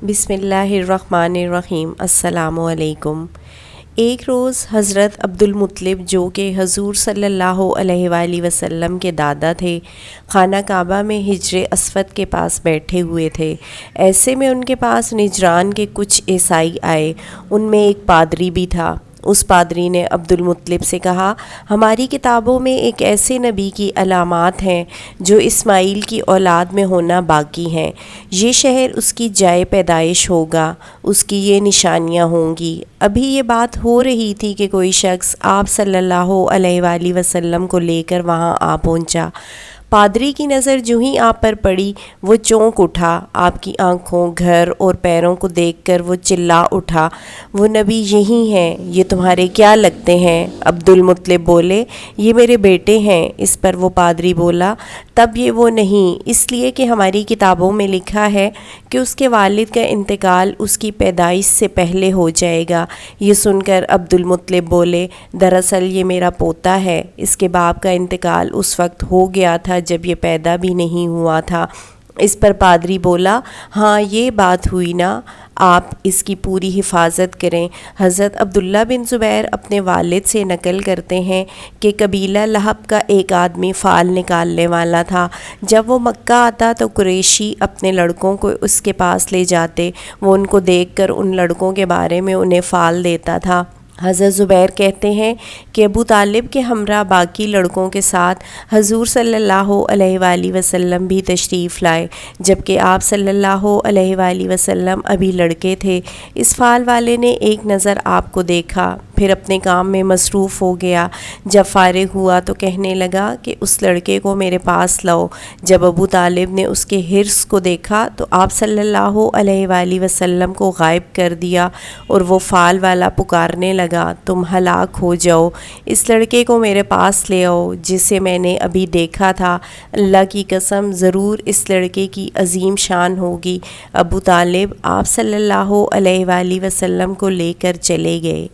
بسم اللہ الرحمن الرحیم۔ السلام علیکم۔ ایک روز حضرت عبدالمطلب جو کہ حضور صلی اللہ علیہ وآلہ وسلم کے دادا تھے، خانہ کعبہ میں حجر اسود کے پاس بیٹھے ہوئے تھے۔ ایسے میں ان کے پاس نجران کے کچھ عیسائی آئے، ان میں ایک پادری بھی تھا۔ اس پادری نے عبدالمطلب سے کہا، ہماری کتابوں میں ایک ایسے نبی کی علامات ہیں جو اسماعیل کی اولاد میں ہونا باقی ہیں۔ یہ شہر اس کی جائے پیدائش ہوگا، اس کی یہ نشانیاں ہوں گی۔ ابھی یہ بات ہو رہی تھی کہ کوئی شخص آپ صلی اللہ علیہ وآلہ وسلم کو لے کر وہاں آ پہنچا۔ پادری کی نظر جو ہی آپ پر پڑی، وہ چونک اٹھا۔ آپ کی آنکھوں، گھر اور پیروں کو دیکھ کر وہ چلا اٹھا، وہ نبی یہی ہیں، یہ تمہارے کیا لگتے ہیں؟ عبدالمطلب بولے، یہ میرے بیٹے ہیں۔ اس پر وہ پادری بولا، تب یہ وہ نہیں، اس لیے کہ ہماری کتابوں میں لکھا ہے کہ اس کے والد کا انتقال اس کی پیدائش سے پہلے ہو جائے گا۔ یہ سن کر عبدالمطلب بولے، دراصل یہ میرا پوتا ہے، اس کے باپ کا انتقال اس وقت ہو گیا تھا جب یہ پیدا بھی نہیں ہوا تھا۔ اس پر پادری بولا، ہاں یہ بات ہوئی نا، آپ اس کی پوری حفاظت کریں۔ حضرت عبداللہ بن زبیر اپنے والد سے نقل کرتے ہیں کہ قبیلہ لہب کا ایک آدمی فال نکالنے والا تھا۔ جب وہ مکہ آتا تو قریشی اپنے لڑکوں کو اس کے پاس لے جاتے، وہ ان کو دیکھ کر ان لڑکوں کے بارے میں انہیں فال دیتا تھا۔ حضرت زبیر کہتے ہیں کہ ابو طالب کے ہمراہ باقی لڑکوں کے ساتھ حضور صلی اللہ علیہ وآلہ وسلم بھی تشریف لائے، جبکہ آپ صلی اللہ علیہ وآلہ وسلم ابھی لڑکے تھے۔ اس فال والے نے ایک نظر آپ کو دیکھا، پھر اپنے کام میں مصروف ہو گیا۔ جب فارغ ہوا تو کہنے لگا کہ اس لڑکے کو میرے پاس لاؤ۔ جب ابو طالب نے اس کے حرص کو دیکھا تو آپ صلی اللہ علیہ وآلہ وسلم کو غائب کر دیا، اور وہ فال والا پکارنے لگا، تم ہلاک ہو جاؤ، اس لڑکے کو میرے پاس لے آؤ جسے میں نے ابھی دیکھا تھا۔ اللہ کی قسم، ضرور اس لڑکے کی عظیم شان ہوگی۔ ابو طالب آپ صلی اللہ علیہ وآلہ وسلم کو لے کر چلے گئے۔